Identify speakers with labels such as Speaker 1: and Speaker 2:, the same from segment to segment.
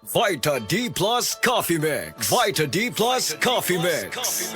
Speaker 1: Vita D Plus Coffee Mix. Vita D Plus Coffee Mix.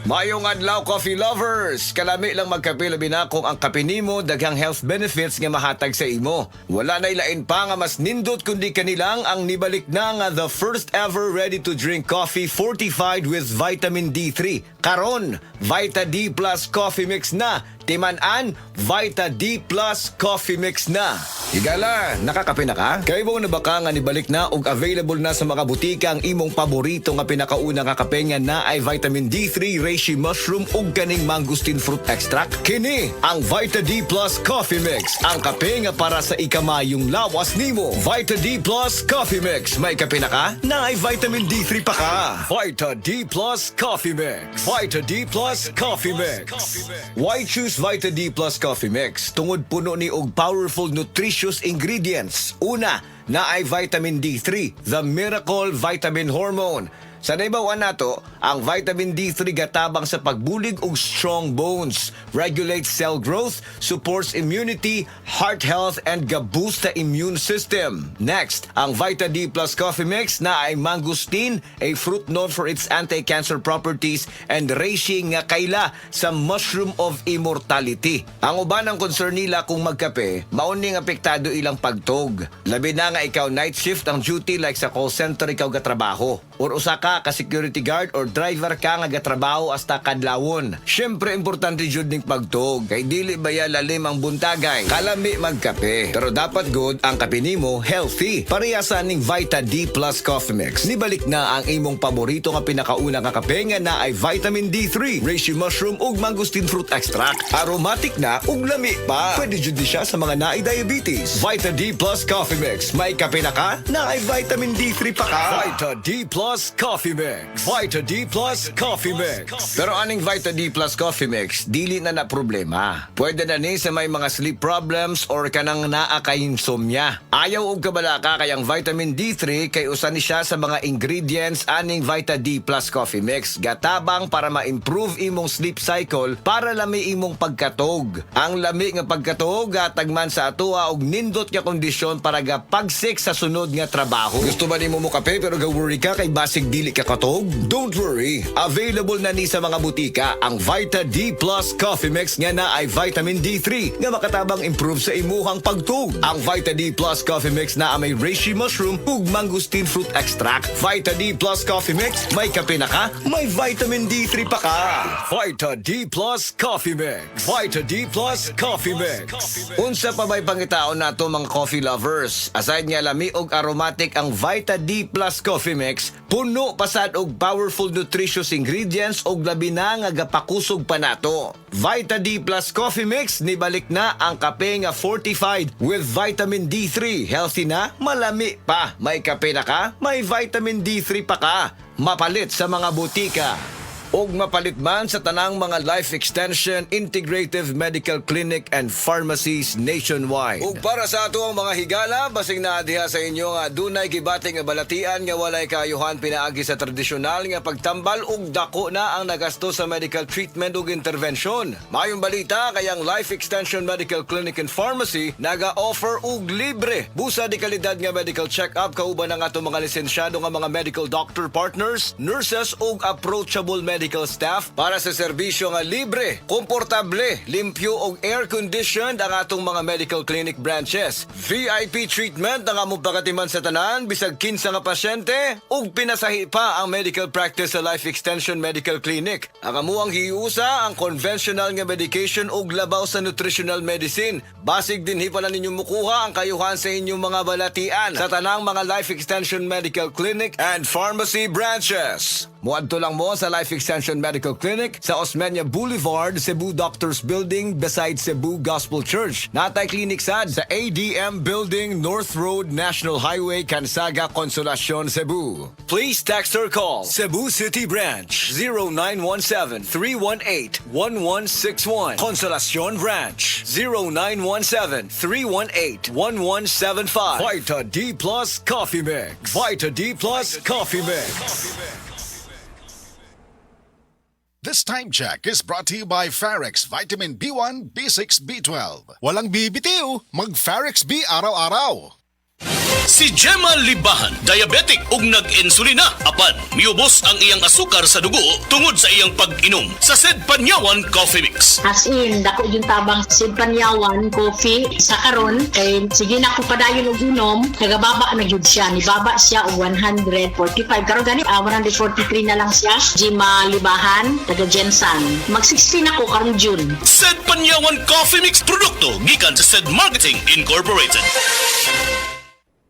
Speaker 1: Mayong adlaw, coffee lovers! Kalami lang magkape labi na kung ang kape nimo daghang health benefits nga mahatag sa imo. Wala na ilain pa nga mas nindot kundi kanilang ang nibalik na nga the first ever ready-to-drink coffee fortified with vitamin D3. Karon, Vita D Plus Coffee Mix na. Timan-an, Vita D Plus Coffee Mix na. Higala, nakakape na ka? Kay mo na baka nga nibalik na ug available na sa mga butika ang imong paborito nga pinakauna nga kape nga na ay vitamin D3, reishi mushroom ug kaning mangosteen fruit extract. Kini ang Vita D Plus Coffee Mix, ang kape nga para sa ikamayong lawas nimo. Vita D Plus Coffee Mix, may kape na ka? Na ay vitamin D3 pa ka. Vita D Plus Coffee Mix. Vita D Plus Coffee Mix. Why choose Vita D Plus Coffee Mix? Tungod puno ni og powerful nutritious ingredients. Una, na ay vitamin D3, the miracle vitamin hormone. Sa naibawan nato, ang vitamin D3 gatabang sa pagbulig og strong bones, regulates cell growth, supports immunity, heart health, and ga-boost the immune system. Next, ang Vita D Plus Coffee Mix na ay mangosteen, a fruit known for its anti-cancer properties, and reishi nga kaila sa mushroom of immortality. Ang uban ang concern nila kung magkape, mauning apektado ilang pagtog. Labi na nga ikaw night shift ang duty like sa call center ikaw gatrabaho. Or usa ka security guard or driver ka nga gatrabaho hasta kadlawon. Syempre importante jud ning pagtog kay dili baya lalim ang buntagay. Kalami magkape. Pero dapat good ang kape nimo healthy. Parehasa ning Vita D Plus Coffee Mix. Nibalik na ang imong paborito nga pinakauna nga kape nga na ay vitamin D3, reishi mushroom ug mangosteen fruit extract. Aromatic na ug lami pa. Pwede jud siya sa mga naay diabetes. Vita D Plus Coffee Mix. May kape na ka? Na ay vitamin D3 pa ka. Vita D Plus Coffee Mix. Vita D Plus Coffee Mix. Pero aning Vita D Plus Coffee Mix, dili na problema. Pwede na ni sa may mga sleep problems or kanang naa kay insomnia. Ayaw og kabala ka kayang vitamin D3 kay usa ni siya sa mga ingredients aning Vita D Plus Coffee Mix. Gatabang para ma-improve imong sleep cycle para lami imong pagkatog. Ang lami nga pagkatog gatagman sa atoa og nindot nga kondisyon para gapagsik sa sunod nga trabaho. Gusto ba nimo mo kape pero ga-worry ka kay basig dili ka katog? Don't worry, available na ni sa mga butika ang Vita D Plus Coffee Mix nga na ay vitamin D3 nga makatabang improve sa imuhang pagtug. Ang Vita D Plus Coffee Mix na may reishi mushroom ug mangosteen fruit extract. Vita D Plus Coffee Mix, may kape na ka, may vitamin D3 pa ka. Vita D Plus Coffee Mix. Vita D Plus Coffee Mix. Unsa pa may pangitaon nato mga coffee lovers? Aside nga lami og aromatic ang Vita D Plus Coffee Mix, puno pasad og powerful nutritious ingredients og labi na nga gapakusog pa nato. Vita D Plus Coffee Mix, nibalik na ang kape nga fortified with vitamin D3. Healthy na, malami pa. May kape na ka, may vitamin D3 pa ka. Mapalit sa mga butika. Og mapalit man sa tanang mga life extension, integrative medical clinic and pharmacies nationwide. Ug para sa ato ang mga higala, basing na diha sa inyo nga dunay gibating nga balatian nga walay kaayuhan pinaagi sa tradisyonal nga pagtambal ug dako na ang nagasto sa medical treatment ug intervention. Mayong balita kayang Life Extension Medical Clinic and Pharmacy naga-offer og libre busa di kalidad nga medical check-up kauban ang ato mga lisensyado nga mga medical doctor partners, nurses ug approachable medical staff para sa serbisyo nga libre, komportable, limpyo ug air-conditioned ang atong mga medical clinic branches. VIP treatment ang among pagatiman sa tanan bisag kinsa nga pasyente ug pinasahi pa ang medical practice sa Life Extension Medical Clinic. Ang amuang hiusa ang conventional nga medication ug labaw sa nutritional medicine. Basig dinhi pala ninyo mukuha ang kayuhan sa inyong mga balatian sa tanang mga Life Extension Medical Clinic and Pharmacy branches. Muadto lang mo sa Life Extension Medical Clinic sa Osmeña Boulevard, Cebu Doctors Building beside Cebu Gospel Church. Natay clinic sad sa ADM Building, North Road, National Highway, Cansaga, Consolacion, Cebu. Please text or call Cebu City Branch 0917-318-1161. Consolacion Branch 0917-318-1175. Vita D Plus Coffee Mix. Vita D Plus Coffee Mix.
Speaker 2: This time check is brought to you by Farex Vitamin B1, B6, B12. Walang bibitiw, mag Farex B araw-araw.
Speaker 3: Si Gemma Libahan, diabetic ug nag-insulina. Apan, miubos ang iyang asukar sa dugo tungod sa iyang pag-inom sa Sed Panyawan Coffee Mix.
Speaker 4: As in, dako yung tabang Panyawan coffee sa karon kay sige na ko padayon og inom, nagababa na gyud siya, nibaba siya og 145 karon gani 143 na lang siya. Gemma Libahan, taga Jensan. Mag-16 ako karong June.
Speaker 3: Sed Panyawan Coffee Mix produkto gikan sa Sed Marketing Incorporated.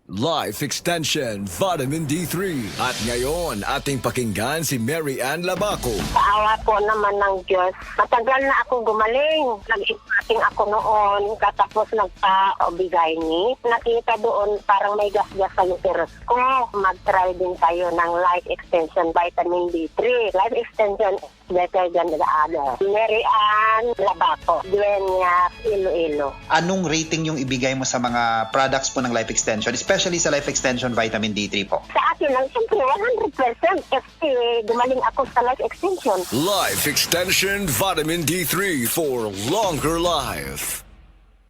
Speaker 1: Life Extension Vitamin D3. At ngayon, ating pakinggan si Mary Ann Labaco.
Speaker 5: Paawa po naman ng Diyos. Matagal na ako gumaling. Nag-ipating ako noon, katapos nagpa-obigay ni. Nakita doon parang may gas-gas sa uterus ko. Mag-try din tayo ng Life Extension Vitamin D3. Life Extension is better than the other. Mary Ann Labaco, Dueñas, Iloilo.
Speaker 6: Anong rating yung ibigay mo sa mga products po ng Life Extension, especially sa Life Extension Vitamin D3 po?
Speaker 5: Sa akin lang, siyempre, 100% kasi gumaling ako sa Life Extension.
Speaker 1: Life Extension Vitamin D3 for longer life.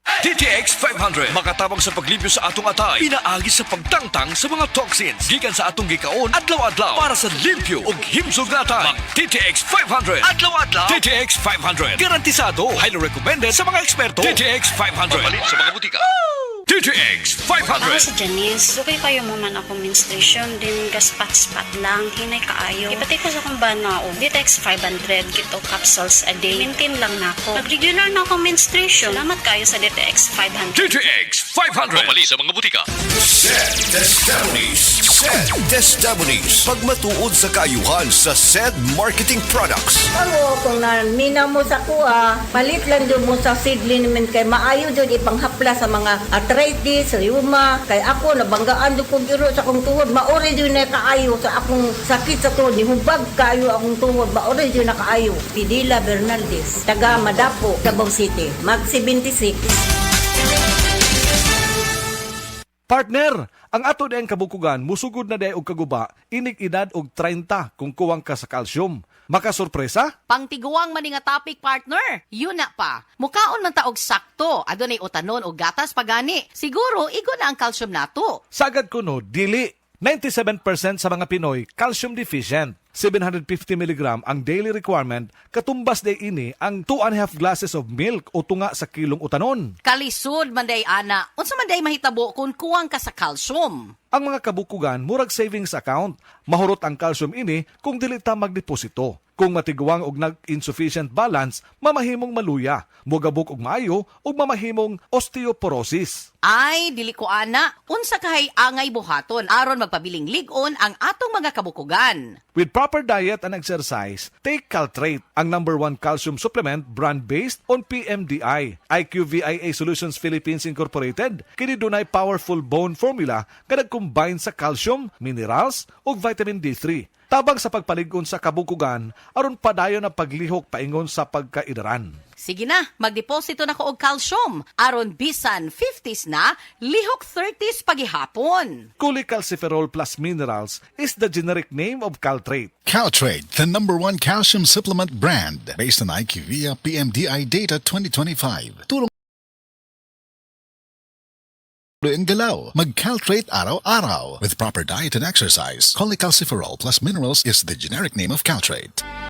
Speaker 7: TTX 500 makatabang sa paglibyo sa atong atay, pinaagi sa pagtangtang sa mga toxins gikan sa atong gikaon adlaw-adlaw para sa limpyo ug himsog na atay. TTX 500 adlaw-adlaw. TTX 500 garantisado, highly recommended sa mga eksperto. TTX 500 papalit sa mga butika. TTX
Speaker 8: Ako
Speaker 7: 500.
Speaker 8: si Janice, okay kayo mo man ako menstruation, din gaspat-spat lang, hinay kaayo. Ipatay ko sa kong banao, DTX 500, kito capsules a day. Maintain lang na ako. Pag-regular na ako menstruation, salamat kayo sa DTX 500.
Speaker 7: TTX 500 papalit sa mga butika.
Speaker 9: Sed Testimonies. Sed Testimonies. Pagmatuod sa kaayuhan sa Sed Marketing Products.
Speaker 10: Ako, kung naminaw mo sa kuha, palit lang doon mo sa seedling naman kay maayo doon ipanghapla sa mga arthritis, rheuma. Kay ako, nabanggaan doon kong giro sa akong tuhod. Maori doon na kaayo sa akong sakit sa tuhod. Hubag kayo akong tuhod. Maori doon na kaayo. Pidila Bernaldez, taga Madapo, Davao City. Mag 76.
Speaker 11: Partner, ang ato dayang kabukugan musugod na day og kaguba, inig edad og 30 kung kuwang ka sa calcium. Makasurpresa?
Speaker 12: Pangtiguang man nga topic, partner. Yun na pa. Mukaon man taog sakto. Adunay utanon o gatas pagani. Siguro, igo na ang calcium nato.
Speaker 11: Sagad ko no, dili. 97% sa mga Pinoy calcium deficient. 750 mg ang daily requirement, katumbas day ini ang 2.5 glasses of milk o tunga sa kilong utanon.
Speaker 12: Kalisod man day ana. Unsa man day mahitabo kung kuwang ka sa calcium.
Speaker 11: Ang mga kabukugan murag savings account. Mahurot ang calcium ini kung dili ta magdeposito. Kung matiguang og nag-insufficient balance, mamahimong maluya, mogabok og maayo ug mamahimong osteoporosis.
Speaker 12: Ay, dili ko ana. Unsa kahay angay buhaton aron magpabiling ligon ang atong mga kabukugan.
Speaker 11: With proper diet and exercise, take Caltrate, ang #1 calcium supplement brand based on PMDI. IQVIA Solutions Philippines Incorporated, kini dunay powerful bone formula nga nag-combine sa calcium, minerals ug vitamin D3. Tabang sa pagpaligon sa kabukugan, aron padayon ang paglihok paingon sa pagkaidaran.
Speaker 12: Sige na, magdeposito na ko og calcium. Aron bisan 50s na, lihok 30s pagihapon.
Speaker 11: Cholecalciferol plus minerals is the generic name of Caltrate.
Speaker 2: Caltrate, the #1 calcium supplement brand based on IQVIA PMDI data 2025. Tulong ang galaw. Mag-Caltrate araw-araw. With proper diet and exercise, cholecalciferol plus minerals is the generic name of Caltrate.